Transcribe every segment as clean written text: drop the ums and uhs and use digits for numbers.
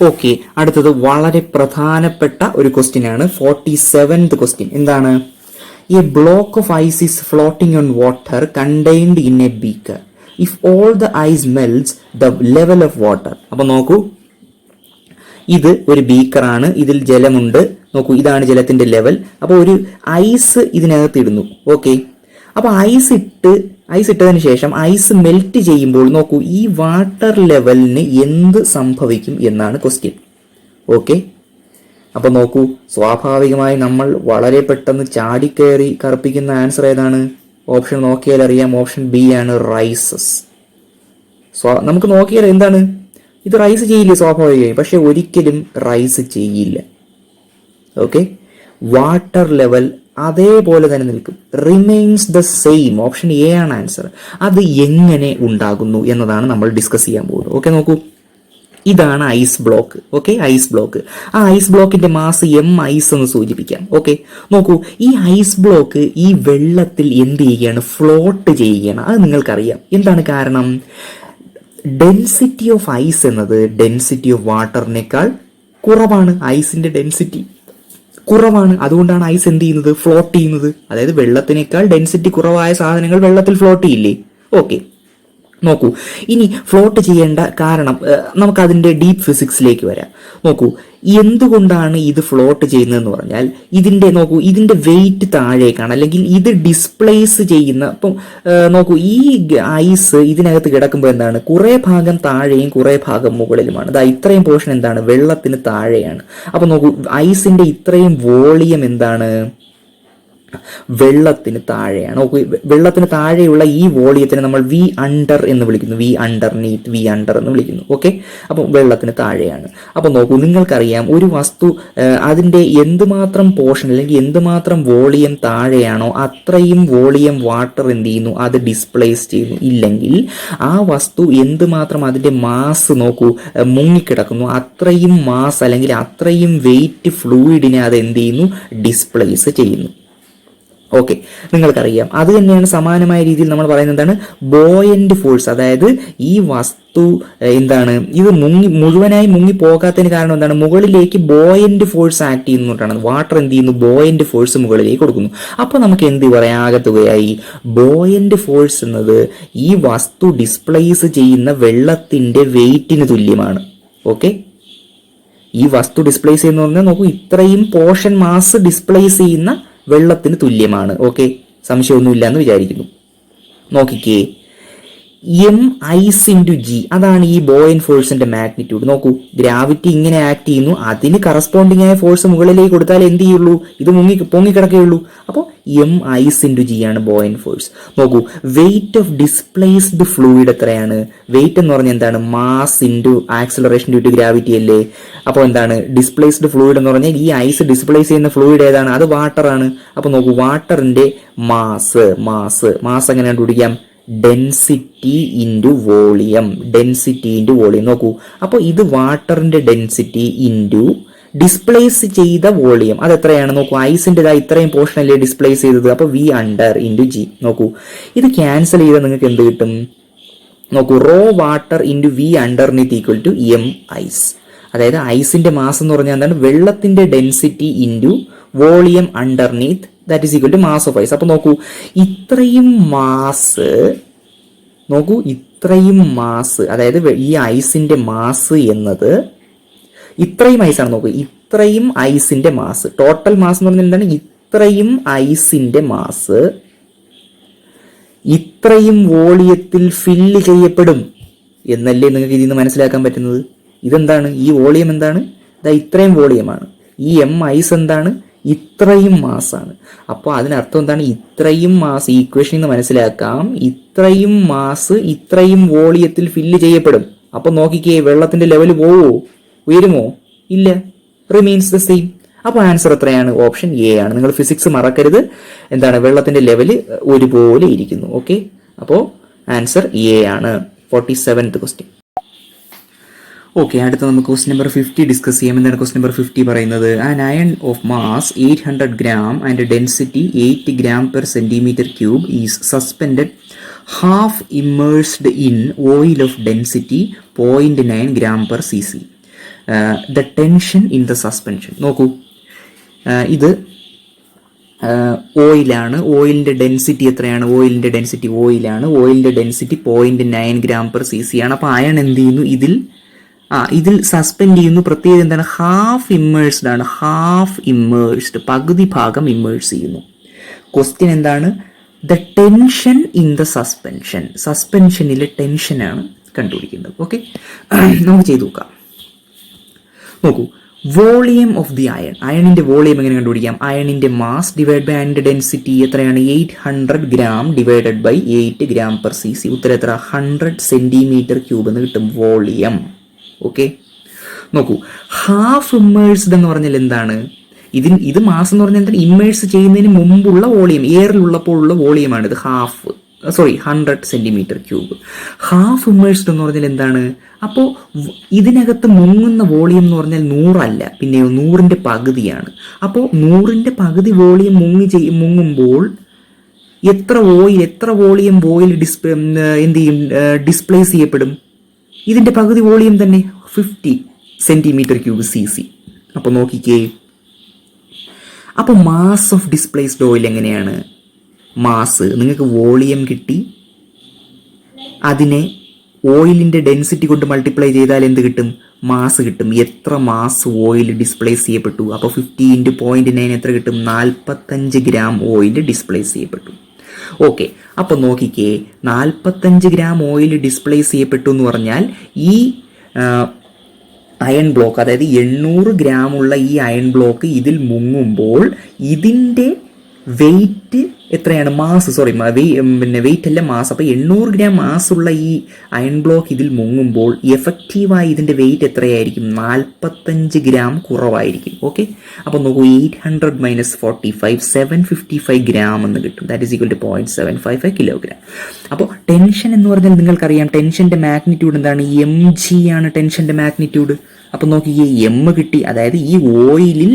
Okay, അടുത്തത് വളരെ പ്രധാനപ്പെട്ട ഒരു ക്വസ്റ്റ്യൻ ആണ്. 47th ക്വസ്റ്റ്യൻ എന്താണ്? A block of ice is floating on water contained in a beaker. If all the ice melts the level of water. അപ്പൊ നോക്കൂ, ഇത് ഒരു ബീക്കറാണ്, ഇതിൽ ജലമുണ്ട്. നോക്കൂ, ഇതാണ് ജലത്തിന്റെ ലെവൽ. അപ്പോൾ ഒരു ഐസ് ഇതിനകത്ത് ഇടുന്നു. ഓക്കെ, അപ്പൊ ഐസ് ഇട്ടതിന് ശേഷം ഐസ് മെൽറ്റ് ചെയ്യുമ്പോൾ നോക്കൂ, ഈ വാട്ടർ ലെവലിന് എന്ത് സംഭവിക്കും എന്നാണ് ക്വസ്റ്റ്യൻ. ഓക്കെ, അപ്പൊ നോക്കൂ, സ്വാഭാവികമായി നമ്മൾ വളരെ പെട്ടെന്ന് ചാടിക്കയറി കറുപ്പിക്കുന്ന ആൻസർ ഏതാണ്? ഓപ്ഷൻ നോക്കിയാൽ അറിയാം, ഓപ്ഷൻ ബി ആണ്, റൈസസ്. നമുക്ക് നോക്കിയാൽ എന്താണ്, ഇത് റൈസ് ചെയ്യില്ല സ്വാഭാവികമായി, പക്ഷെ ഒരിക്കലും റൈസ് ചെയ്യില്ല. ഓക്കെ, വാട്ടർ ലെവൽ അതേപോലെ തന്നെ നിൽക്കും, remains the same. Option A ആണ് ആൻസർ. അത് എങ്ങനെ ഉണ്ടാകുന്നു എന്നതാണ് നമ്മൾ ഡിസ്കസ് ചെയ്യാൻ പോകുന്നത്. ഓക്കെ, നോക്കൂ, ഇതാണ് ice block. Okay, ice block. ആ ഐസ് ബ്ലോക്കിന്റെ മാസ് എം ഐസ് എന്ന് സൂചിപ്പിക്കാം. ഓക്കെ, നോക്കൂ, ഈ ഐസ് ബ്ലോക്ക് ഈ വെള്ളത്തിൽ എന്ത് ചെയ്യുകയാണ്? ഫ്ലോട്ട് ചെയ്യുകയാണ്. അത് നിങ്ങൾക്കറിയാം. എന്താണ് കാരണം? ഡെൻസിറ്റി ഓഫ് ഐസ് എന്നത് ഡെൻസിറ്റി ഓഫ് വാട്ടറിനേക്കാൾ കുറവാണ്. ഐസിന്റെ ഡെൻസിറ്റി കുറവാണ്. അതുകൊണ്ടാണ് ഐസ് എന്ത് ചെയ്യുന്നത്? ഫ്ലോട്ട് ചെയ്യുന്നത്. അതായത് വെള്ളത്തിനേക്കാൾ ഡെൻസിറ്റി കുറവായ സാധനങ്ങൾ വെള്ളത്തിൽ ഫ്ലോട്ട് ചെയ്യില്ലേ? ഓക്കെ, നോക്കൂ, ഇനി ഫ്ലോട്ട് ചെയ്യേണ്ട കാരണം നമുക്ക് അതിന്റെ ഡീപ്പ് ഫിസിക്സിലേക്ക് വരാം. നോക്കൂ, എന്തുകൊണ്ടാണ് ഇത് ഫ്ലോട്ട് ചെയ്യുന്നതെന്ന് പറഞ്ഞാൽ ഇതിന്റെ വെയിറ്റ് താഴേക്കാണ്, അല്ലെങ്കിൽ ഇത് ഡിസ്പ്ലേസ് ചെയ്യുന്ന. ഇപ്പം നോക്കൂ, ഈ ഐസ് ഇതിനകത്ത് കിടക്കുമ്പോൾ എന്താണ്? കുറെ ഭാഗം താഴെയും കുറെ ഭാഗം മുകളിലുമാണ്. ഇത്രയും പോർഷൻ എന്താണ്? വെള്ളത്തിന് താഴെയാണ്. അപ്പൊ നോക്കൂ, ഐസിന്റെ ഇത്രയും വോളിയം എന്താണ്? വെള്ളത്തിന് താഴെയാണ്. നോക്കൂ, വെള്ളത്തിന് താഴെയുള്ള ഈ വോളിയത്തിനെ നമ്മൾ വി അണ്ടർ എന്ന് വിളിക്കുന്നു. വി അണ്ടർനീത്ത്, വി അണ്ടർ എന്ന് വിളിക്കുന്നു. ഓക്കെ, അപ്പം വെള്ളത്തിന് താഴെയാണ്. അപ്പം നോക്കൂ, നിങ്ങൾക്കറിയാം, ഒരു വസ്തു അതിന്റെ എന്തുമാത്രം പോർഷൻ അല്ലെങ്കിൽ എന്തുമാത്രം വോളിയം താഴെയാണോ അത്രയും വോളിയം വാട്ടർ എന്ത് ചെയ്യുന്നു? അത് ഡിസ്പ്ലേസ് ചെയ്യുന്നു. ഇല്ലെങ്കിൽ ആ വസ്തു എന്തുമാത്രം അതിന്റെ മാസ് നോക്കൂ മുങ്ങിക്കിടക്കുന്നു, അത്രയും മാസ് അല്ലെങ്കിൽ അത്രയും വെയിറ്റ് ഫ്ലൂയിഡിനെ അത് എന്ത് ചെയ്യുന്നു? ഡിസ്പ്ലേസ് ചെയ്യുന്നു. ഓക്കെ, നിങ്ങൾക്കറിയാം. അത് തന്നെയാണ് സമാനമായ രീതിയിൽ നമ്മൾ പറയുന്നത് എന്താണ്? ബോയന്റ് ഫോഴ്സ്. അതായത് ഈ വസ്തു എന്താണ്? ഇത് മുഴുവനായി മുങ്ങി പോകാത്തതിന് കാരണം എന്താണ്? മുകളിലേക്ക് ബോയന്റ് ഫോഴ്സ് ആക്ട് ചെയ്യുന്നതുകൊണ്ടാണ്. വാട്ടർ എന്ത് ചെയ്യുന്നു? ബോയന്റ് ഫോഴ്സ് മുകളിലേക്ക് കൊടുക്കുന്നു. അപ്പൊ നമുക്ക് എന്ത് പറയാൻ ആകത്തുകയായി? ബോയന്റ് ഫോഴ്സ് എന്നത് ഈ വസ്തു ഡിസ്പ്ലേസ് ചെയ്യുന്ന വെള്ളത്തിന്റെ വെയിറ്റിന് തുല്യമാണ്. ഓക്കെ, ഈ വസ്തു ഡിസ്പ്ലേസ് ചെയ്യുന്ന പറഞ്ഞാൽ നോക്കൂ, ഇത്രയും പോർഷൻ മാസ് ഡിസ്പ്ലേസ് ചെയ്യുന്ന വെള്ളത്തിന് തുല്യമാണ്. ഓക്കെ, സംശയമൊന്നുമില്ല എന്ന് വിചാരിക്കുന്നു. നോക്കിക്കേ, എം ഐസ് ഇൻറ്റു ജി, അതാണ് ഈ ബോയൻ ഫോഴ്സിന്റെ മാഗ്നിറ്റ്യൂഡ്. നോക്കൂ, ഗ്രാവിറ്റി ഇങ്ങനെ ആക്ട് ചെയ്യുന്നു, അതിന് കറസ്പോണ്ടിങ് ആയ ഫോഴ്സ് മുകളിലേക്ക് കൊടുത്താൽ എന്ത് ചെയ്യുള്ളൂ? ഇത് പൊങ്ങിക്കിടക്കുകയുള്ളൂ. അപ്പോൾ എം ഐസ് ഇൻറ്റു ജി ആണ് ബോയൻ ഫോഴ്സ്. നോക്കൂ, വെയിറ്റ് ഓഫ് ഡിസ്പ്ലേസ്ഡ് ഫ്ലൂയിഡ് എത്രയാണ്? വെയിറ്റ് എന്ന് പറഞ്ഞാൽ എന്താണ്? Mass into acceleration due to gravity അല്ലേ? അപ്പോൾ എന്താണ് ഡിസ്പ്ലേസ്ഡ് ഫ്ലൂയിഡ് എന്ന് പറഞ്ഞാൽ ഈ ഐസ് ഡിസ്പ്ലേസ് ചെയ്യുന്ന ഫ്ലൂയിഡ് ഏതാണ്? അത് വാട്ടർ ആണ്. അപ്പോൾ നോക്കൂ, വാട്ടറിന്റെ മാസ് എങ്ങനെ കണ്ടുപിടിക്കാം? Density into volume. Density into volume. നോക്കൂ, അപ്പോൾ ഇത് വാട്ടറിന്റെ ഡെൻസിറ്റി ഇൻറ്റു ഡിസ്പ്ലേസ് ചെയ്ത വോളിയം. അത് എത്രയാണ്? നോക്കൂ, ഐസിന്റെ ഇത്രയും പോർഷൻ അല്ലേ ഡിസ്പ്ലേസ് ചെയ്തത്. അപ്പോൾ വി അണ്ടർ ഇൻറ്റു ജി. നോക്കൂ, ഇത് ക്യാൻസൽ ചെയ്താൽ നിങ്ങൾക്ക് എന്ത് കിട്ടും? നോക്കൂ, rho water into V underneath equal to M ice. അതായത് ഐസിന്റെ മാസ് എന്ന് പറഞ്ഞാൽ എന്താണ്? വെള്ളത്തിന്റെ density into volume underneath, that is equal to mass of ice. അപ്പൊ നോക്കൂ, ഇത്രയും മാസ്, അതായത് ഈ ഐസിന്റെ മാസ് എന്നത് ഇത്രയും ഐസാണ്. നോക്കൂ, ഇത്രയും ഐസിന്റെ മാസ്, ടോട്ടൽ മാസ് എന്ന് പറഞ്ഞാൽ എന്താണ്? ഇത്രയും ഐസിന്റെ മാസ് ഇത്രയും വോളിയത്തിൽ ഫില്ല് ചെയ്യപ്പെടും എന്നല്ലേ നിങ്ങൾക്ക് ഇതിൽ നിന്ന് മനസ്സിലാക്കാൻ പറ്റുന്നത്? ഇതെന്താണ്? ഈ വോളിയം എന്താണ്? ഇത്രയും വോളിയമാണ്. ഈ എം ഐസ് എന്താണ്? ഇത്രയും മാസാണ്. അപ്പോൾ അതിനർത്ഥം എന്താണ്? ഇത്രയും മാസ്, ഈക്വേഷനിൽ നിന്ന് മനസ്സിലാക്കാം, ഇത്രയും മാസ് ഇത്രയും വോളിയത്തിൽ ഫില്ല് ചെയ്യപ്പെടും. അപ്പൊ നോക്കിക്കേ, വെള്ളത്തിന്റെ ലെവൽ പോവോ? ഉയരുമോ? ഇല്ല, റിമെയിൻസ് ദ സെയിം. അപ്പോൾ ആൻസർ എത്രയാണ്? ഓപ്ഷൻ എ ആണ്. നിങ്ങൾ ഫിസിക്സ് മറക്കരുത്. എന്താണ്? വെള്ളത്തിന്റെ ലെവൽ ഒരുപോലെ ഇരിക്കുന്നു. ഓക്കെ, അപ്പോൾ ആൻസർ എ ആണ്. 47th question. ഓക്കെ, അടുത്ത നമുക്ക് ക്വസ്റ്റ്യൻ നമ്പർ 50 ഡിസ്കസ് ചെയ്യാം. എന്താണ് ക്വസ്റ്റ്യൻ നമ്പർ 50 പറയുന്നത്? An iron of mass 800 gram and density 8 gram per centimeter cube is suspended half immersed in oil of density 0.9 gram per cc. The tension in the suspension. നോക്കൂ, ഇത് ഓയിലാണ്. ഓയിലിൻ്റെ density എത്രയാണ്? ഓയിലിൻ്റെ density ഓയിലിൻ്റെ density 0.9 gram/cc ആണ്. അപ്പോൾ iron എന്ത് ചെയ്യുന്നു? ഇതിൽ സസ്പെൻഡ് ചെയ്യുന്നു. പ്രത്യേകത എന്താണ്? ഹാഫ് ഇമ്മേഴ്സ്ഡ് ആണ്. പകുതി ഭാഗം ഇമ്മേഴ്സ് ചെയ്യുന്നു. ക്വസ്റ്റ്യൻ എന്താണ്? The tension in the suspension. സസ്പെൻഷനിലെ ടെൻഷനാണ് കണ്ടുപിടിക്കുന്നത്. ഓക്കെ, നമുക്ക് ചെയ്തു നോക്കാം. നോക്കൂ, വോളിയം ഓഫ് ദി അയൺ. അയണിന്റെ വോളിയം എങ്ങനെ കണ്ടുപിടിക്കാം? അയണിന്റെ മാസ് ഡിവൈഡ് ബൈ അയണിന്റെ ഡെൻസിറ്റി എത്രയാണ്? 800 gram ഡിവൈഡഡ് ബൈ 8 gram/cc. ഉത്തരം എത്ര? 100 cm³ എന്ന് കിട്ടും വോളിയം. ഓക്കെ, നോക്കൂ, ഹാഫ് ഇമ്മേഴ്സ്ഡ് എന്ന് പറഞ്ഞാൽ എന്താണ്? ഇത് മാസ് എന്ന് പറഞ്ഞാൽ എന്താണ്? ഇമ്മേഴ്സ് ചെയ്യുന്നതിന് മുമ്പുള്ള വോളിയം, എയറിലുള്ളപ്പോൾ ഉള്ള വോളിയമാണ് ഇത്. 100 cm³. ഹാഫ് ഇമ്മേഴ്സ്ഡ് എന്ന് പറഞ്ഞാൽ എന്താണ്? അപ്പോൾ ഇതിനകത്ത് മുങ്ങുന്ന വോളിയം എന്ന് പറഞ്ഞാൽ 100 അല്ല, പിന്നെ 100ന്റെ പകുതിയാണ്. അപ്പോൾ 100ന്റെ പകുതി വോളിയം മുങ്ങുമ്പോൾ എത്ര വോളിയം എന്ത് ചെയ്യും? ഡിസ്പ്ലേസ് ചെയ്യപ്പെടും. ഇതിന്റെ പകുതി വോളിയം തന്നെ 50 cm³cc. അപ്പോൾ നോക്കിക്കേ, അപ്പോൾ മാസ് ഓഫ് ഡിസ്പ്ലേസ്ഡ് ഓയിൽ എങ്ങനെയാണ്? മാസ്, നിങ്ങൾക്ക് വോളിയം കിട്ടി, അതിനെ ഓയിലിന്റെ ഡെൻസിറ്റി കൊണ്ട് മൾട്ടിപ്ലൈ ചെയ്താൽ എന്ത് കിട്ടും? മാസ് കിട്ടും. എത്ര മാസ് ഓയിൽ ഡിസ്പ്ലേസ് ചെയ്യപ്പെട്ടു? അപ്പോൾ 50 × 0.9 എത്ര കിട്ടും? 45 gram ഓയിൽ ഡിസ്പ്ലേസ് ചെയ്യപ്പെട്ടു. ഓക്കെ, അപ്പോൾ നോക്കിക്കേ, 45 gram ഓയിൽ ഡിസ്പ്ലേസ് ചെയ്യപ്പെട്ടു എന്ന് പറഞ്ഞാൽ ഈ അയൺ ബ്ലോക്ക്, അതായത് 800 gram ഉള്ള ഈ അയൺ ബ്ലോക്ക് ഇതിൽ മുങ്ങുമ്പോൾ ഇതിൻ്റെ വെയിറ്റ് എത്രയാണ്? വെയിറ്റ് അല്ല, മാസ്. അപ്പോൾ 800 gram മാസ് ഉള്ള ഈ അയൺ ബ്ലോക്ക് ഇതിൽ മുങ്ങുമ്പോൾ എഫക്റ്റീവായി ഇതിൻ്റെ വെയിറ്റ് എത്രയായിരിക്കും? 45 gram കുറവായിരിക്കും. ഓക്കെ, അപ്പോൾ നോക്കൂ, 800 - 45 755 gram എന്ന് കിട്ടും. That is equal to 0.755 kg. അപ്പോൾ ടെൻഷൻ എന്ന് പറഞ്ഞാൽ നിങ്ങൾക്കറിയാം, ടെൻഷന്റെ മാഗ്നിറ്റ്യൂഡ് എന്താണ്? mg ആണ് ടെൻഷന്റെ മാഗ്നിറ്റ്യൂഡ്. അപ്പൊ നോക്കിയേ, എം കിട്ടി. അതായത് ഈ ഓയിലിൽ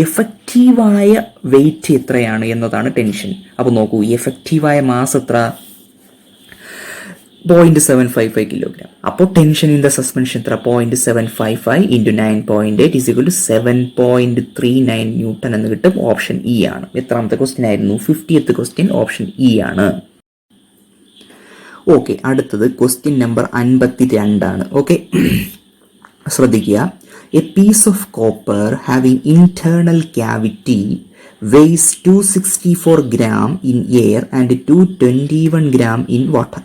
എഫക്റ്റീവായ വെയിറ്റ് എത്രയാണ് എന്നതാണ് ടെൻഷൻ. അപ്പൊ നോക്കൂ, എഫക്റ്റീവായ മാസ് എത്ര? 0.755 kg. അപ്പോൾ ടെൻഷൻ ഇൻ ദ സസ്പെൻഷൻ എത്ര? 0.755 × 9.8 = 7.39 Newton എന്ന് കിട്ടും. ഓപ്ഷൻ ഇ ആണ്. എത്രാമത്തെ ക്വസ്റ്റ്യൻ ആയിരുന്നു? 50th ക്വസ്റ്റ്യൻ ഓപ്ഷൻ ഇ ആണ്. ഓക്കെ, അടുത്തത് ക്വസ്റ്റ്യൻ നമ്പർ 52 ആണ്. ഓക്കെ, ശ്രദ്ധിക്കുക. A piece of copper having internal cavity weighs 264 gram in air and 221 gram in water.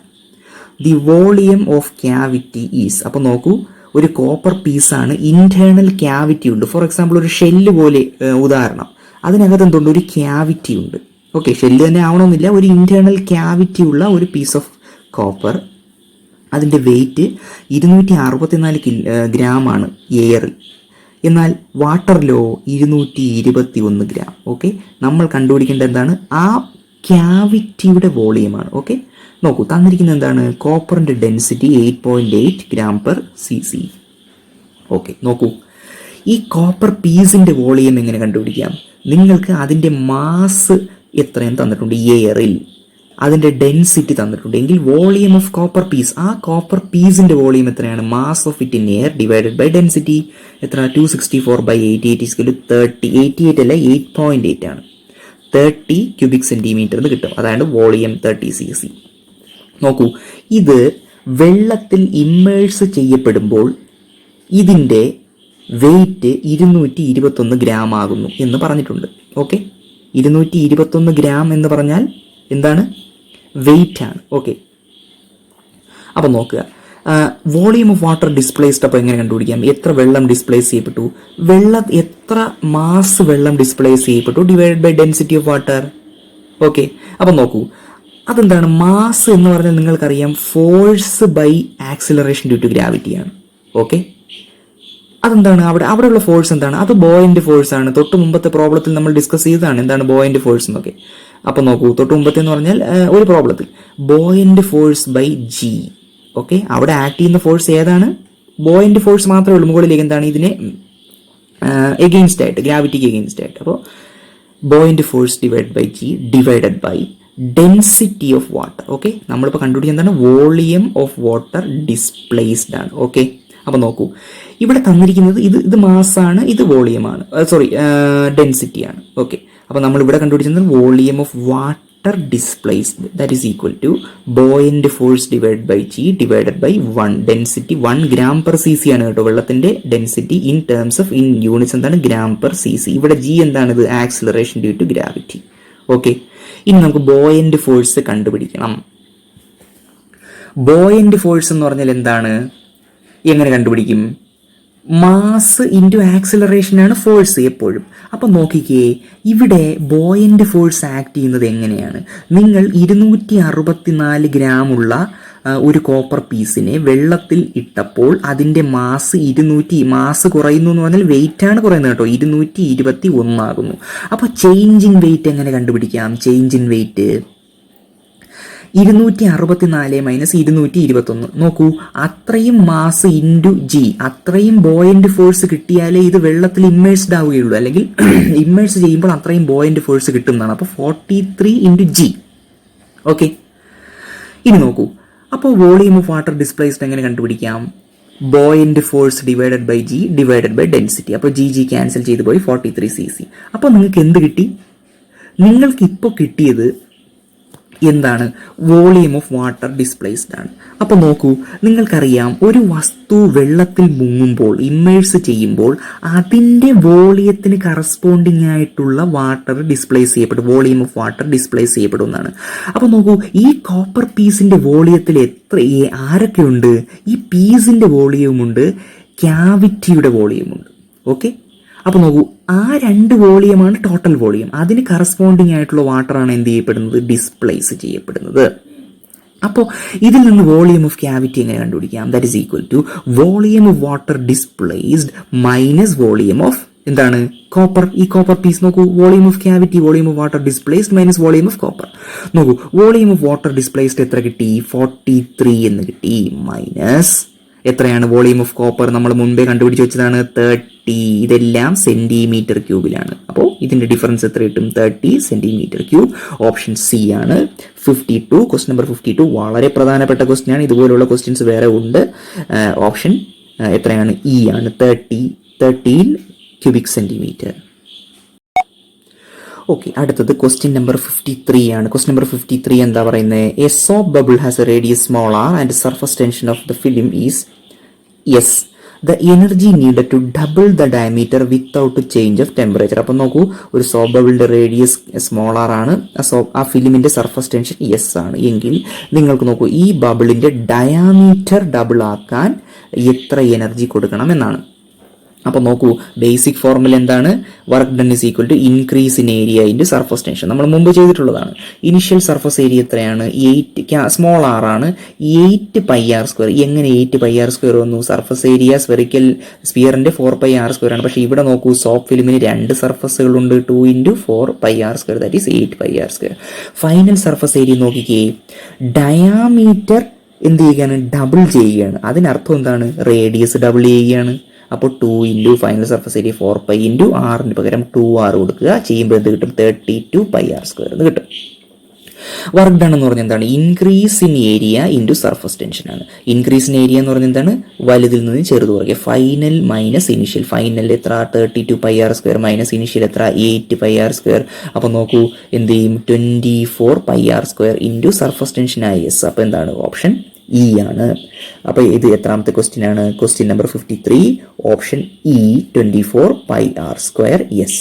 The volume of cavity is. അപ്പോൾ നോക്കൂ, ഒരു കോപ്പർ പീസാണ്, ഇന്റേണൽ ക്യാവിറ്റി ഉണ്ട്. For example ഒരു ഷെല്ല് പോലെ ഉദാഹരണം, അതിനകത്ത് എന്തുണ്ട്? ഒരു ക്യാവിറ്റി ഉണ്ട്. ഓക്കെ, ഷെല്ല് തന്നെ ആവണമെന്നില്ല, ഒരു ഇന്റേണൽ ക്യാവിറ്റി ഉള്ള ഒരു പീസ് ഓഫ് കോപ്പർ. അതിൻ്റെ വെയിറ്റ് 264 gram ആണ് എയറിൽ. എന്നാൽ വാട്ടറിലോ 221 gram. ഓക്കെ, നമ്മൾ കണ്ടുപിടിക്കേണ്ടത് എന്താണ്? ആ ക്യാവിറ്റിയുടെ വോളിയമാണ്. ഓക്കെ, നോക്കൂ, തന്നിരിക്കുന്നത് എന്താണ്? കോപ്പറിൻ്റെ ഡെൻസിറ്റി 8.8 gram/cc. ഓക്കെ, നോക്കൂ, ഈ കോപ്പർ പീസിൻ്റെ വോളിയം എങ്ങനെ കണ്ടുപിടിക്കാം? നിങ്ങൾക്ക് അതിൻ്റെ മാസ് എത്രയും തന്നിട്ടുണ്ട് എയറിൽ, അതിൻ്റെ ഡെൻസിറ്റി തന്നിട്ടുണ്ട് എങ്കിൽ വോളിയം ഓഫ് കോപ്പർ പീസ്, ആ കോപ്പർ പീസിൻ്റെ വോളിയം എത്രയാണ്? Mass of it in air divided by density എത്ര? 264/88 = 30. 88 അല്ല, 8.8 ആണ്. 30 cubic centimeter എന്ന് കിട്ടും. അതായത് വോളിയം 30 cc. നോക്കൂ, ഇത് വെള്ളത്തിൽ ഇമ്മേഴ്സ് ചെയ്യപ്പെടുമ്പോൾ ഇതിൻ്റെ വെയിറ്റ് 221 gram ആകുന്നു എന്ന് പറഞ്ഞിട്ടുണ്ട്. ഓക്കെ, 221 gram എന്ന് പറഞ്ഞാൽ എന്താണ്? വെയിറ്റ് ആണ്. ഓക്കെ, അപ്പം നോക്കുക, വോളിയം ഓഫ് വാട്ടർ ഡിസ്പ്ലേസ്ഡ്. അപ്പോൾ എങ്ങനെ കണ്ടുപിടിക്കാം? എത്ര വെള്ളം ഡിസ്പ്ലേസ് ചെയ്യപ്പെട്ടു? എത്ര മാസ് വെള്ളം ഡിസ്പ്ലേസ് ചെയ്യപ്പെട്ടു divided by density of water. Okay, അപ്പം നോക്കൂ, അതെന്താണ്? മാസ് എന്ന് പറഞ്ഞാൽ നിങ്ങൾക്കറിയാം, force by acceleration due to ഗ്രാവിറ്റിയാണ്. ഓക്കെ, അതെന്താണ്? അവിടെയുള്ള ഫോഴ്സ് എന്താണ്? അത് ബോയന്റ് ഫോഴ്സ് ആണ്. തൊട്ട് മുമ്പത്തെ പ്രോബ്ലത്തിൽ നമ്മൾ ഡിസ്കസ് ചെയ്തതാണ് എന്താണ് ബോയന്റ് ഫോഴ്സ് എന്നൊക്കെ. അപ്പൊ നോക്കൂ, തൊട്ട് മുമ്പത്തെ എന്ന് പറഞ്ഞാൽ ഒരു പ്രോബ്ലത്തിൽ ബോയന്റ് ഫോഴ്സ് ബൈ ജി. ഓക്കെ, അവിടെ ആക്ട് ചെയ്യുന്ന ഫോഴ്സ് ഏതാണ്? ബോയന്റ് ഫോഴ്സ് മാത്രമേ ഉള്ളൂ. മുകളിലേക്ക് എന്താണ്? ഇതിനെ എഗെയിൻസ്റ്റ് ആയിട്ട്, ഗ്രാവിറ്റിക്ക് എഗെയിൻസ്റ്റ് ആയിട്ട്. അപ്പോൾ buoyant force divide by G divided by density of water. Okay, നമ്മളിപ്പോൾ കണ്ടുപിടിക്കുക എന്താണ്? വോളിയം ഓഫ് വാട്ടർ ഡിസ്പ്ലേസ്ഡ് ആണ്. ഓക്കെ, അപ്പോൾ നോക്കൂ, ഇവിടെ തന്നിരിക്കുന്നത് ഇത് മാസ്സാണ്, ഇത് വോളിയമാണ്, ഡെൻസിറ്റിയാണ്. ഓക്കെ, അപ്പോൾ നമ്മൾ ഇവിടെ കണ്ടുപിടിച്ചത് volume of water displaced that is equal to buoyant force divide by G divided by 1. Density 1 gram per cc ആണ് കേട്ടോ. വെള്ളത്തിന്റെ density in terms of in units എന്താണ്? gram per cc. ഇവിടെ ജി എന്താണിത്? Acceleration due to gravity. Okay, ഇനി നമുക്ക് ബോയന്റ് force കണ്ടുപിടിക്കണം. ബോയന്റ് force എന്ന് പറഞ്ഞാൽ എന്താണ്? എങ്ങനെ കണ്ടുപിടിക്കും? മാസ് ഇൻറ്റു ആക്സിലറേഷൻ ആണ് ഫോഴ്സ് എപ്പോഴും. അപ്പം നോക്കിക്കേ, ഇവിടെ ബോയന്റ് ഫോഴ്സ് ആക്ട് ചെയ്യുന്നത് എങ്ങനെയാണ്? നിങ്ങൾ 264 gram ഉള്ള ഒരു കോപ്പർ പീസിനെ വെള്ളത്തിൽ ഇട്ടപ്പോൾ അതിൻ്റെ മാസ് കുറയുന്നു എന്ന് പറഞ്ഞാൽ വെയിറ്റ് ആണ് കുറയുന്നത് കേട്ടോ, 221 ആകുന്നു. അപ്പോൾ ചേഞ്ച് ഇൻ വെയിറ്റ് എങ്ങനെ കണ്ടുപിടിക്കാം? Change in weight 264 minus 221. നോക്കൂ, അത്രയും മാസ് ഇൻറ്റു ജി, അത്രയും ബോയന്റ് ഫോഴ്സ് കിട്ടിയാലേ ഇത് വെള്ളത്തിൽ ഇമ്മേഴ്സ്ഡ് ആവുകയുള്ളൂ, അല്ലെങ്കിൽ ഇമ്മേഴ്സ് ചെയ്യുമ്പോൾ അത്രയും ബോയന്റ് ഫോഴ്സ് കിട്ടുന്നതാണ്. അപ്പോൾ 43 ഇൻറ്റു ജി. ഓക്കെ, ഇനി നോക്കൂ, അപ്പോൾ വോളിയം ഓഫ് വാട്ടർ ഡിസ്പ്ലേസ്ഡ് എങ്ങനെ കണ്ടുപിടിക്കാം? Buoyant force divided by G divided by density. അപ്പോൾ ജി ക്യാൻസൽ ചെയ്ത് പോയി 43 cc. അപ്പോൾ നിങ്ങൾക്ക് എന്ത് കിട്ടി? നിങ്ങൾക്ക് ഇപ്പോൾ കിട്ടിയത് എന്താണ്? വോളിയം ഓഫ് വാട്ടർ ഡിസ്പ്ലേസ്ഡ് ആണ്. അപ്പോൾ നോക്കൂ, നിങ്ങൾക്കറിയാം ഒരു വസ്തു വെള്ളത്തിൽ മുങ്ങുമ്പോൾ, ഇമ്മേഴ്സ് ചെയ്യുമ്പോൾ അതിൻ്റെ വോളിയത്തിന് കറസ്പോണ്ടിങ് ആയിട്ടുള്ള വാട്ടർ ഡിസ്പ്ലേസ് ചെയ്യപ്പെടും, വോളിയം ഓഫ് വാട്ടർ ഡിസ്പ്ലേസ് ചെയ്യപ്പെടുന്നതാണ്. അപ്പോൾ നോക്കൂ, ഈ കോപ്പർ പീസിൻ്റെ വോളിയത്തിൽ ആരൊക്കെയുണ്ട്? ഈ പീസിൻ്റെ വോളിയമുണ്ട്, ക്യാവിറ്റിയുടെ വോളിയമുണ്ട്. ഓക്കെ, അപ്പോൾ നോക്കൂ, ആ 2 വോളിയമാണ് ടോട്ടൽ വോളിയം. അതിന് കറസ്പോണ്ടിങ് ആയിട്ടുള്ള വാട്ടറാണ് എന്ത് ചെയ്യപ്പെടുന്നത്? ഡിസ്പ്ലേസ് ചെയ്യപ്പെടുന്നത്. അപ്പോൾ ഇതിൽ നിന്ന് വോളിയം ഓഫ് ക്യാവിറ്റി എങ്ങനെ കണ്ടുപിടിക്കാം? That is equal to volume of water displaced minus volume of എന്താണ്? കോപ്പർ. ഈ കോപ്പർ പീസ് നോക്കൂ, volume of cavity, volume of water displaced minus volume of copper. നോക്കൂ, വോളിയം ഓഫ് വാട്ടർ ഡിസ്പ്ലേസ്ഡ് എത്ര കിട്ടി? 43 എന്ന് കിട്ടി. മൈനസ് എത്രയാണ്? വോളിയം ഓഫ് കോപ്പർ നമ്മൾ മുൻപേ കണ്ടുപിടിച്ച് വെച്ചതാണ് 30. ഇതെല്ലാം സെന്റിമീറ്റർ ക്യൂബിലാണ്. അപ്പോൾ ഇതിന്റെ ഡിഫറൻസ് എത്ര കിട്ടും? 30 സെന്റിമീറ്റർ ക്യൂബ്. ഓപ്ഷൻ സി ആണ് 52. ക്വസ്റ്റ്യൻ നമ്പർ 52 വളരെ പ്രധാനപ്പെട്ട ക്വസ്റ്റ്യൻ ആണ്. ഇതുപോലുള്ള ക്വസ്റ്റ്യൻസ് വേറെ ഉണ്ട്. ഓപ്ഷൻ എത്രയാണ്? ഇ ആണ്, 13 ക്യൂബിക് സെന്റിമീറ്റർ. ഓക്കെ, അടുത്തത് ക്വസ്റ്റ്യൻ നമ്പർ 53 ആണ്. ക്വസ്റ്റ്യൻ നമ്പർ 53 എന്താ പറയുന്നത്? A soap bubble has a radius small r and surface tension of the film is S. The energy needed to double the diameter without change of temperature. അപ്പം നോക്കൂ, ഒരു soap ബബിളിന്റെ radius small r ആണ്, ആ ഫിലിമിന്റെ surface tension S ആണ് എങ്കിൽ നിങ്ങൾക്ക് നോക്കൂ, ഈ ബബിളിന്റെ ഡയാമീറ്റർ ഡബിൾ ആക്കാൻ എത്ര എനർജി കൊടുക്കണം എന്നാണ്. അപ്പോൾ നോക്കൂ, ബേസിക് ഫോർമുല എന്താണ്? Work done is equal to increase in area into surface tension. നമ്മൾ മുമ്പ് ചെയ്തിട്ടുള്ളതാണ്. ഇനിഷ്യൽ സർഫസ് ഏരിയ എത്രയാണ്? 8, സ്മോൾ ആർ ആണ്, 8 πr². എങ്ങനെ 8 πr² വന്നു? സർഫസ് ഏരിയ സ്പിയറിന്റെ 4 πr² ആണ്. പക്ഷേ ഇവിടെ നോക്കൂ, സോപ്പ് ഫിലിമിന് 2 സർഫസുകളുണ്ട്, 2 × 4 πr², that is 8 πr². Final surface area നോക്കിക്കേ, ഡയാമീറ്റർ എന്ത് ചെയ്യുകയാണ്? ഡബിൾ ചെയ്യുകയാണ്. അതിനർത്ഥം എന്താണ്? റേഡിയസ് ഡബിൾ ചെയ്യുകയാണ്. അപ്പോൾ 2 × ഫൈനൽ സർഫസ് ഏരിയ 4π × ആറിന് പകരം 2r കൊടുക്കുക. ചെയ്യുമ്പോൾ എന്ത് കിട്ടും? 32 πr² എന്ന് കിട്ടും. വർക്ക് ഡൺ എന്ന് പറഞ്ഞാൽ എന്താണ്? Increase in area into surface tension ആണ്. ഇൻക്രീസ് ഇൻ ഏരിയ എന്ന് പറഞ്ഞാൽ എന്താണ്? വലുതിൽ നിന്ന് ചെറുത് കുറയ്ക്കുക. Final minus initial. ഫൈനൽ എത്ര? 32 πr² മൈനസ് ഇനിഷ്യൽ എത്ര? 8 πr². അപ്പോൾ നോക്കൂ, എന്ത് ചെയ്യും? 24 πr² ഇൻറ്റു സർഫസ് ടെൻഷൻ ആയി എസ്. അപ്പോൾ എന്താണ്? ഓപ്ഷൻ ഇ ആണ്. അപ്പോൾ ഇത് എത്രാമത്തെ ക്വസ്റ്റ്യൻ ആണ്? Question number 53, option E, 24 πr² yes.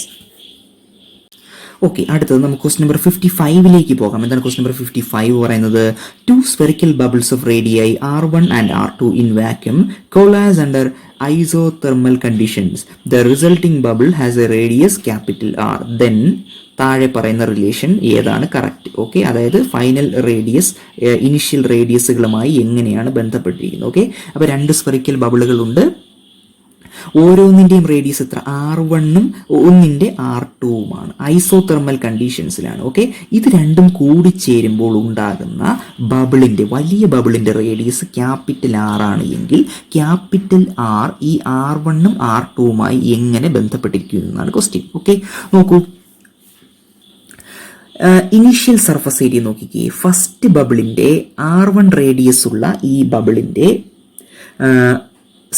Okay, അടുത്തത് നമുക്ക് ക്വസ്റ്റ്യൻ നമ്പർ 55ലേക്ക് പോകാം. എന്താണ് ക്വസ്റ്റ്യൻ നമ്പർ 55 പറയുന്നത്? 2 spherical bubbles of radii R1 and R2 in vacuum coalesce under isothermal conditions. The resulting bubble has a radius capital R. Then താഴെ പറയുന്ന relation ഏതാണ് correct? Okay, അതായത് final radius initial റേഡിയസുകളുമായി എങ്ങനെയാണ് ബന്ധപ്പെട്ടിരിക്കുന്നത്? Okay, അപ്പോൾ 2 spherical ബബിളുകളുണ്ട്. ഓരോന്നിൻ്റെയും radius എത്ര? R1ഉം ഒന്നിൻ്റെ R2ഉമാണ്. ഐസോതെർമൽ കണ്ടീഷൻസിലാണ്. ഓക്കെ, ഇത് രണ്ടും കൂടി ചേരുമ്പോൾ ഉണ്ടാകുന്ന ബബിളിൻ്റെ, വലിയ ബബിളിൻ്റെ റേഡിയസ് ക്യാപിറ്റൽ R ആണ് എങ്കിൽ ക്യാപിറ്റൽ R ഈ R1ഉം R2ഉമായി എങ്ങനെ ബന്ധപ്പെട്ടിരിക്കുന്നു എന്നാണ് ക്വസ്റ്റ്യൻ. ഓക്കെ, നോക്കൂ, ഇനീഷ്യൽ സർഫസ് ഏരിയ നോക്കിക്കേ. ഫസ്റ്റ് ബബിളിൻ്റെ R1 റേഡിയസ് ഉള്ള ഈ ബബിളിൻ്റെ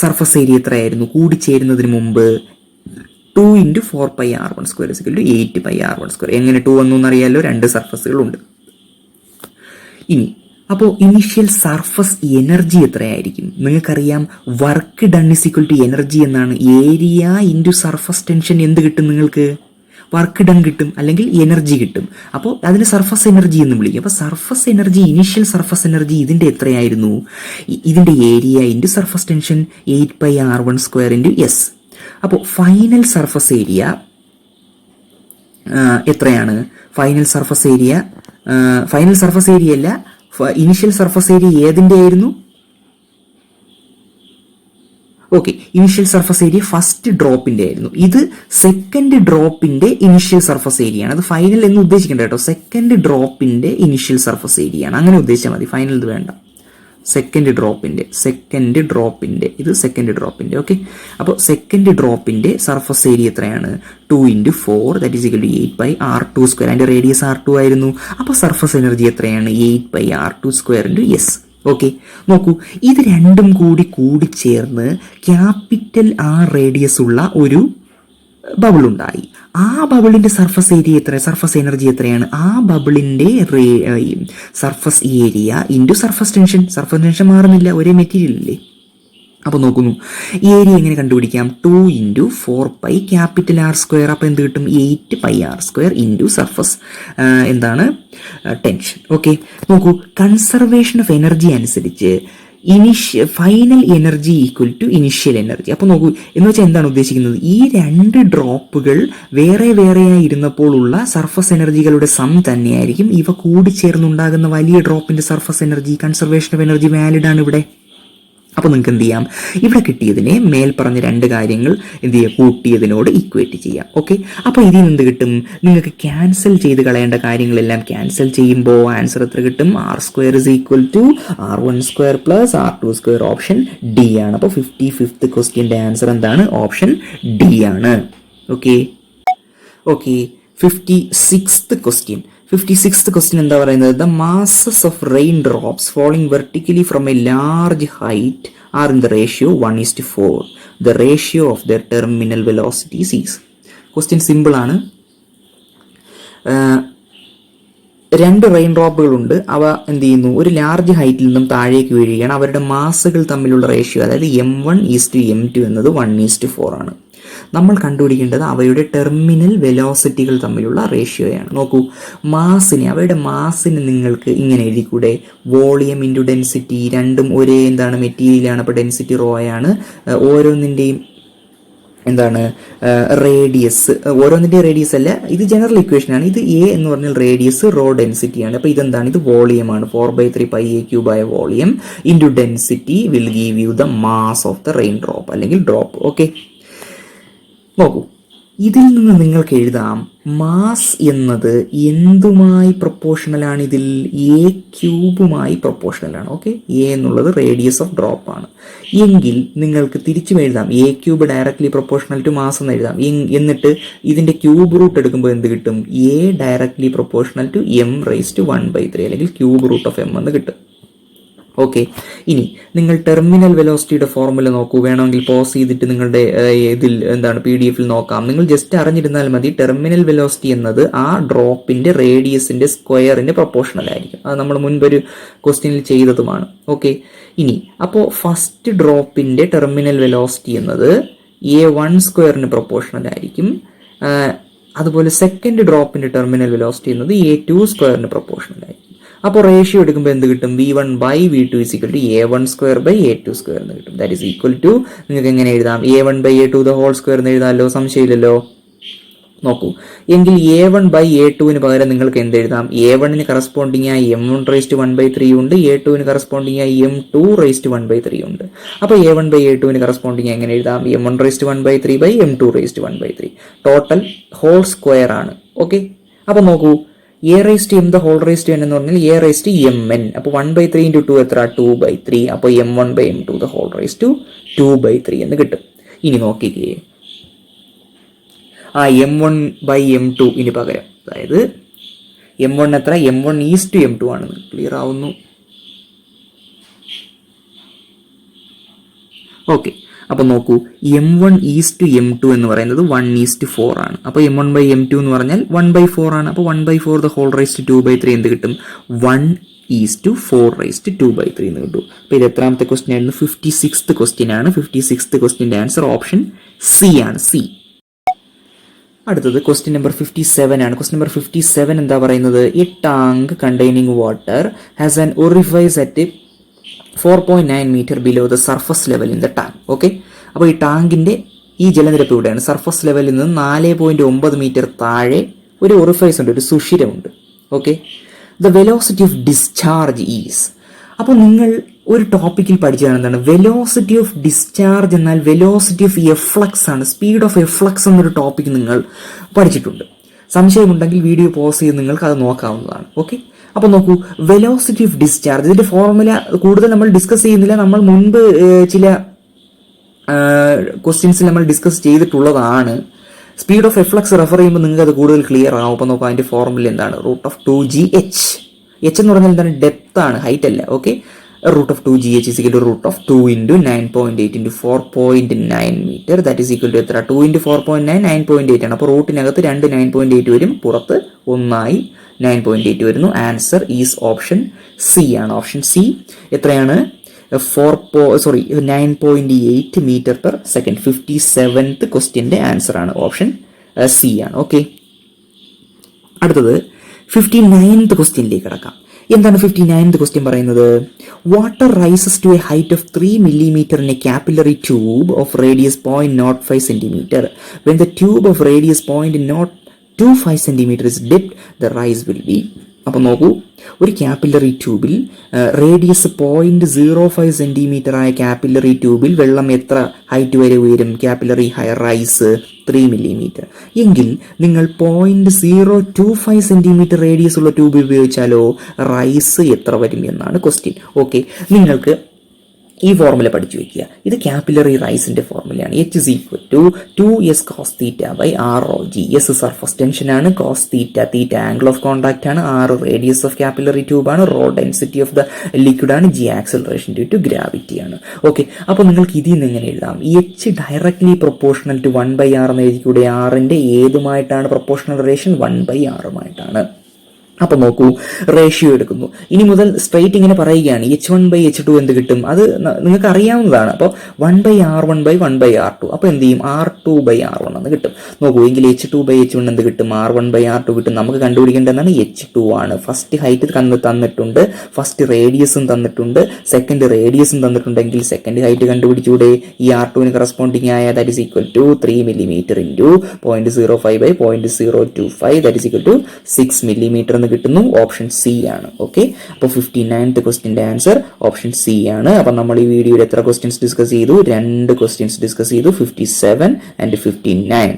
സർഫസ് ഏരിയ എത്രയായിരുന്നു കൂടിച്ചേരുന്നതിന് മുമ്പ്? 2 × 4πr1² = 8πr1². എങ്ങനെ 2 വന്നു എന്നറിയാലോ, രണ്ട് സർഫസുകളുണ്ട്. ഇനി അപ്പോൾ ഇനിഷ്യൽ സർഫസ് എനർജി എത്രയായിരിക്കും? നിങ്ങൾക്കറിയാം വർക്ക് ഡൺ = എനർജി എന്നാണ്. ഏരിയ ഇൻറ്റു സർഫസ് ടെൻഷൻ എന്ത് കിട്ടും നിങ്ങൾക്ക്? വർക്ക് ഡൺ കിട്ടും, അല്ലെങ്കിൽ എനർജി കിട്ടും. അപ്പോൾ അതിന് സർഫസ് എനർജി എന്ന് വിളിക്കും. അപ്പോൾ surface energy, initial surface energy ഇതിൻ്റെ എത്രയായിരുന്നു? ഇതിൻ്റെ area into surface tension 8πr1² × S. അപ്പോൾ ഫൈനൽ സർഫസ് ഏരിയ എത്രയാണ്? ഫൈനൽ സർഫസ് ഏരിയ അല്ല, ഇനിഷ്യൽ സർഫസ് ഏരിയ ഏതിൻ്റെ ആയിരുന്നു? Okay, initial surface area first ഡ്രോപ്പിന്റെ ആയിരുന്നു. ഇത് സെക്കൻഡ് ഡ്രോപ്പിന്റെ ഇനിഷ്യൽ സർഫസ് ഏരിയ ആണ്. അത് ഫൈനൽ എന്ന് ഉദ്ദേശിക്കേണ്ട കേട്ടോ. സെക്കൻഡ് ഡ്രോപ്പിന്റെ ഇനിഷ്യൽ സർഫസ് ഏരിയ ആണ്, അങ്ങനെ ഉദ്ദേശിച്ചാൽ മതി. ഫൈനൽ ഇത് വേണ്ട. സെക്കൻഡ് ഡ്രോപ്പിന്റെ ഇത് സെക്കൻഡ് ഡ്രോപ്പിന്റെ. ഓക്കെ, അപ്പോൾ സെക്കൻഡ് ഡ്രോപ്പിന്റെ സർഫസ് ഏരിയ എത്രയാണ്? 2 × 4 = 8πr2². അതിന്റെ റേഡിയസ് r2 ആയിരുന്നു. അപ്പോൾ സർഫസ് എനർജി എത്രയാണ്? 8πr2² × S. ഓക്കെ, നോക്കൂ, ഇത് രണ്ടും കൂടിച്ചേർന്ന് ക്യാപിറ്റൽ R റേഡിയസ് ഉള്ള ഒരു ബബിൾ ഉണ്ടായി. ആ ബബിളിന്റെ സർഫസ് എനർജി എത്രയാണ്? ആ ബബിളിന്റെ surface area into surface tension മാറുന്നില്ല, ഒരേ മെറ്റീരിയൽ അല്ലേ. അപ്പോൾ നോക്കുന്നു, ഏരിയ എങ്ങനെ കണ്ടുപിടിക്കാം? 2 × 4πR². അപ്പോൾ എന്ത് കിട്ടും? 8πr² into surface tension. Okay, നോക്കൂ, കൺസർവേഷൻ ഓഫ് എനർജി അനുസരിച്ച് ഫൈനൽ എനർജി = ഇനിഷ്യൽ എനർജി. അപ്പോൾ നോക്കൂ, എന്ന് വെച്ചാൽ എന്താണ് ഉദ്ദേശിക്കുന്നത്? ഈ രണ്ട് ഡ്രോപ്പുകൾ വേറെയായിരുന്നപ്പോൾ ഉള്ള സർഫസ് എനർജികളുടെ സം തന്നെയായിരിക്കും ഇവ കൂടിച്ചേർന്നുണ്ടാകുന്ന വലിയ ഡ്രോപ്പിന്റെ surface energy. Conservation of energy valid ആണ് ഇവിടെ. അപ്പോൾ നിങ്ങൾക്ക് എന്ത് ചെയ്യാം? ഇവിടെ കിട്ടിയതിനെ മേൽ പറഞ്ഞ രണ്ട് കാര്യങ്ങൾ എന്ത് ചെയ്യുക? കൂട്ടിയതിനോട് ഇക്വേറ്റ് ചെയ്യാം. ഓക്കെ, അപ്പോൾ ഇതിൽ നിന്ന് കിട്ടും, നിങ്ങൾക്ക് ക്യാൻസൽ ചെയ്ത് കളയേണ്ട കാര്യങ്ങളെല്ലാം ക്യാൻസൽ ചെയ്യുമ്പോൾ ആൻസർ എത്ര കിട്ടും? r² = r1² + r2². Option D ആണ്. അപ്പോൾ 55th ക്വസ്റ്റ്യൻ്റെ ആൻസർ എന്താണ്? ഓപ്ഷൻ ഡി ആണ്. ഓക്കെ, 56th ക്വസ്റ്റ്യൻ എന്താ പറയുന്നത്? The masses of rain drops falling vertically from a large height are in the ratio 1:4. The ratio of the terminal velocities is. Question simple ആണ്. രണ്ട് rain ഡ്രോപ്പുകളുണ്ട്. അവ എന്ത് ചെയ്യുന്നു? ഒരു ലാർജ് ഹൈറ്റിൽ നിന്നും താഴേക്ക് വീഴുകയാണ്. അവരുടെ മാസുകൾ തമ്മിലുള്ള റേഷ്യോ, അതായത് m1:m2 എന്നത് 1:4 ആണ്. നമ്മൾ കണ്ടുപിടിക്കേണ്ടത് അവയുടെ ടെർമിനൽ വെലോസിറ്റികൾ തമ്മിലുള്ള റേഷ്യോയാണ്. നോക്കൂ, അവയുടെ മാസിന് നിങ്ങൾക്ക് ഇങ്ങനെ എഴുതിക്കൂടെ? Volume into density. രണ്ടും ഒരേ മെറ്റീരിയലാണ്. അപ്പോൾ ഡെൻസിറ്റി ആണ്. ഓരോന്നിൻ്റെയും റേഡിയസ്, ഓരോന്നിൻ്റെയും റേഡിയസ് അല്ല, ഇത് ജനറൽ ഇക്വേഷനാണ്. ഇത് എ എന്ന് പറഞ്ഞാൽ റേഡിയസ്, റോ ഡെൻസിറ്റിയാണ്. അപ്പോൾ ഇത് വോളിയമാണ്. 4/3πa³ ആയ volume into density will give you the mass of the rain drop അല്ലെങ്കിൽ ഡ്രോപ്പ്. ഓക്കെ, നോക്കൂ, ഇതിൽ നിന്ന് നിങ്ങൾക്ക് എഴുതാം മാസ് എന്നത് എന്തുമായി പ്രൊപ്പോർഷണലാണ്? ഇതിൽ a³ പ്രൊപ്പോർഷണലാണ്. ഓക്കെ, എ എന്നുള്ളത് റേഡിയസ് ഓഫ് ഡ്രോപ്പ് ആണ്. എങ്കിൽ നിങ്ങൾക്ക് തിരിച്ചും എഴുതാം, a³ directly proportional to mass എന്ന് എഴുതാം. എന്നിട്ട് ഇതിന്റെ ക്യൂബ് റൂട്ട് എടുക്കുമ്പോൾ എന്ത് കിട്ടും? a directly proportional to m⁻⁻³ അല്ലെങ്കിൽ ക്യൂബ് റൂട്ട് ഓഫ് m എന്ന് കിട്ടും. ഓക്കെ, ഇനി നിങ്ങൾ ടെർമിനൽ വെലോസിറ്റിയുടെ ഫോർമുല നോക്കൂ. വേണമെങ്കിൽ പോസ് ചെയ്തിട്ട് നിങ്ങളുടെ ഇതിൽ PDF നോക്കാം. നിങ്ങൾ ജസ്റ്റ് അറിഞ്ഞിരുന്നാൽ മതി. ടെർമിനൽ വെലോസിറ്റി എന്നത് ആ ഡ്രോപ്പിന്റെ റേഡിയസിന്റെ സ്ക്വയറിന് പ്രൊപ്പോർഷണൽ ആയിരിക്കും. അത് നമ്മൾ മുൻപൊരു ക്വസ്റ്റ്യനിൽ ചെയ്തതുമാണ്. ഓക്കെ, ഇനി അപ്പോൾ ഫസ്റ്റ് ഡ്രോപ്പിന്റെ ടെർമിനൽ വെലോസിറ്റി എന്നത് a1² പ്രൊപ്പോർഷണൽ ആയിരിക്കും. അതുപോലെ സെക്കൻഡ് ഡ്രോപ്പിന്റെ ടെർമിനൽ വെലോസിറ്റി എന്നത് a2² പ്രൊപ്പോർഷണൽ ആയിരിക്കും. അപ്പോൾ റേഷ്യോ എടുക്കുമ്പോൾ എന്ത് കിട്ടും? v1/v2 = a1² / a2² എന്ന് കിട്ടും. ദാറ്റ് ഈസ് ഈക്വൽ ടു, നിങ്ങൾക്ക് എങ്ങനെ എഴുതാം? a1/a2² എന്ന് എഴുതാമല്ലോ, സംശയമില്ലല്ലോ. നോക്കൂ, എങ്കിൽ a1/a2 പകരം നിങ്ങൾക്ക് എന്ത് എഴുതാം? a1 കറസ്പോണ്ടിങ് ആയി m1⁻⁻³ ഉണ്ട്, a2 കറസ്പോണ്ടിങ് ആയി m2⁻⁻³ ഉണ്ട്. അപ്പോൾ a1/a2 കറസ്പോണ്ടിങ് എങ്ങനെ എഴുതാം? m1⁻⁻³ / m2⁻⁻³ total whole square ആണ്. ഓക്കെ, അപ്പോൾ നോക്കൂ, a⁻m എന്ന് പറഞ്ഞാൽ a⁻mn. അപ്പോൾ 1/3 × 2 എത്ര? 2/3. അപ്പോൾ m1/m2 2/3 എന്ന് കിട്ടും. ഇനി നോക്കിക്കേ, m1/m2 ഇനി പകരം, അതായത് m1 എത്ര? m1:m2 ആണെന്ന് ക്ലിയർ ആവുന്നു. ഓക്കെ, അപ്പോൾ നോക്കൂ m1:m2 എന്ന് പറയുന്നത് 1:4 ആണ്. അപ്പോൾ m1/m2 എന്ന് പറഞ്ഞാൽ 1/4 ആണ്. അപ്പോൾ 1/4 the whole raised to 2/3 എന്ത് കിട്ടും? 1:4 എന്ന് കിട്ടും. അപ്പോൾ ഇത് എത്രാമത്തെ ക്വസ്റ്റ്യൻ ആയിരുന്നു? 56th ക്വസ്റ്റ്യൻ ആണ്. 56th ക്വസ്റ്റ്യൻ്റെ ആൻസർ ഓപ്ഷൻ സി ആണ്. സി. അടുത്തത് ക്വസ്റ്റ്യൻ നമ്പർ 57 ആണ്. ക്വസ്റ്റ്യൻ നമ്പർ 57 എന്താ പറയുന്നത്? A tank containing water has an orifice at 4.9 metre below the surface level in the tank. Okay, അപ്പോൾ ഈ ടാങ്കിൻ്റെ ഈ ജലനിരപ്പ് ഇവിടെയാണ്. സർഫസ് ലെവലിൽ നിന്ന് 4.9 മീറ്റർ താഴെ ഒരു ഒറിഫൈസ് ഉണ്ട്, ഒരു സുഷിരമുണ്ട്. Okay, the velocity of discharge is. അപ്പോൾ നിങ്ങൾ ഒരു ടോപ്പിക്കിൽ പഠിച്ചതാണ് എന്താണ്? വെലോസിറ്റി ഓഫ് ഡിസ്ചാർജ് എന്നാൽ വെലോസിറ്റി ഓഫ് എഫ്ലക്സ് ആണ്. സ്പീഡ് ഓഫ് എഫ്ലക്സ് എന്നൊരു ടോപ്പിക് നിങ്ങൾ പഠിച്ചിട്ടുണ്ട്. സംശയമുണ്ടെങ്കിൽ വീഡിയോ പോസ് ചെയ്ത് നിങ്ങൾക്ക് അത് നോക്കാവുന്നതാണ്. ഓക്കെ, അപ്പോൾ നോക്കൂ, വെലോസിറ്റി ഓഫ് ഡിസ്ചാർജ്, ഇതിന്റെ ഫോർമുല കൂടുതൽ നമ്മൾ ഡിസ്കസ് ചെയ്യുന്നില്ല. നമ്മൾ മുൻപ് ചില ക്വസ്റ്റ്യൻസിൽ നമ്മൾ ഡിസ്കസ് ചെയ്തിട്ടുള്ളതാണ്. സ്പീഡ് ഓഫ് എഫ്ലക്സ് റെഫർ ചെയ്യുമ്പോൾ നിങ്ങൾക്ക് അത് കൂടുതൽ ക്ലിയർ ആവും. അപ്പോൾ നോക്കാം, അതിന്റെ ഫോർമുല എന്താണ്? √2gh. എച്ച് എന്ന് പറഞ്ഞാൽ എന്താണ്? ഡെപ്ത് ആണ്, ഹൈറ്റ് അല്ല. Okay, √2gh is equal to √2 × 9.8 × 4.9 metre. That is equal to എത്ര? 2 × 4.9 9.8 ആണ്. അപ്പോൾ റൂട്ടിനകത്ത് 2 9.8 വരും, പുറത്ത് 1 9.8 വരുന്നു. ആൻസർ ഈസ് ഓപ്ഷൻ സി ആണ്. ഓപ്ഷൻ സി എത്രയാണ്? 9.8 മീറ്റർ പെർ സെക്കൻഡ്. 57th ക്വസ്റ്റ്യന്റെ ആൻസർ ആണ്. ഓപ്ഷൻ സി ആണ്. ഓക്കെ, അടുത്തത് 59th ക്വസ്റ്റ്യനിലേക്ക് കിടക്കാം. എന്താണ് 59th ക്വസ്റ്റ്യൻ പറയുന്നത്? Water rises to a height of 3 millimeter in a capillary tube of radius 0.05 centimeter. When the tube of radius 0.25 centimeter is dipped, the rise will be. അപ്പോൾ നോക്കൂ, ഒരു capillary ട്യൂബിൽ radius 0.05 centimeter ആയ capillary ട്യൂബിൽ വെള്ളം എത്ര height വരെ ഉയരും? കാപ്പിലറി റൈസ് 3 millimeter എങ്കിൽ നിങ്ങൾ 0.025 centimeter റേഡിയസ് ഉള്ള ട്യൂബ് ഉപയോഗിച്ചാലോ റൈസ് എത്ര വരും എന്നാണ് ക്വസ്റ്റ്യൻ. ഓക്കെ, നിങ്ങൾക്ക് ഈ ഫോർമുല പഠിച്ചു വെക്കുക. ഇത് capillary റൈസിന്റെ ഫോർമുലയാണ്. H is equal to 2s cos theta by r rho g. S surface tension ആണ്, cos theta angle of contact ആണ്, r radius of capillary tube ആണ്, rho density of the liquid ആണ്, g acceleration due to gravity ആണ്. Okay, അപ്പോൾ നിങ്ങൾക്ക് ഇതിൽ നിന്ന് എങ്ങനെ എഴുതാം? H directly proportional to 1/r എന്ന് എഴുതിക്കൂടെ? ആറിന്റെ ഏതുമായിട്ടാണ് പ്രൊപ്പോർഷണൽ റിലേഷൻ? 1/r. അപ്പോൾ നോക്കൂ, റേഷ്യോ എടുക്കുന്നു. ഇനി മുതൽ സ്ട്രൈറ്റ് ഇങ്ങനെ പറയുകയാണ്, H1/H2 എന്ത് കിട്ടും? അത് നിങ്ങൾക്ക് അറിയാവുന്നതാണ്. അപ്പോൾ 1/R1/1/R2. അപ്പോൾ എന്ത് ചെയ്യും? R2/R1 എന്ന് കിട്ടും. നോക്കൂ, എങ്കിൽ H2/H1 എന്ത് കിട്ടും? R1/R2 കിട്ടും. നമുക്ക് കണ്ടുപിടിക്കേണ്ടതാണ് H2 ആണ്. ഫസ്റ്റ് ഹൈറ്റ് തന്നിട്ടുണ്ട്, ഫസ്റ്റ് റേഡിയസും തന്നിട്ടുണ്ട്, സെക്കൻഡ് റേഡിയസും തന്നിട്ടുണ്ടെങ്കിൽ സെക്കൻഡ് ഹൈറ്റ് കണ്ടുപിടിച്ചൂടെ? ഈ R2 കറസ്പോണ്ടിങ് ആയ that is equal to 3 millimeter × 0.05/0.025 that is equal to 6 millimeter കിട്ടുന്നു. ഓപ്ഷൻ സി ആണ്. ഓക്കെ, അപ്പോൾ 59th ക്വസ്റ്റ്യന്റെ ആൻസർ ഓപ്ഷൻ സി ആണ്. അപ്പൊ നമ്മൾ ഈ വീഡിയോയിൽ എത്ര ക്വസ്റ്റ്യൻസ് ഡിസ്കസ് ചെയ്തു? 2 ക്വസ്റ്റ്യൻസ് ഡിസ്കസ് ചെയ്തു, 57 and 59.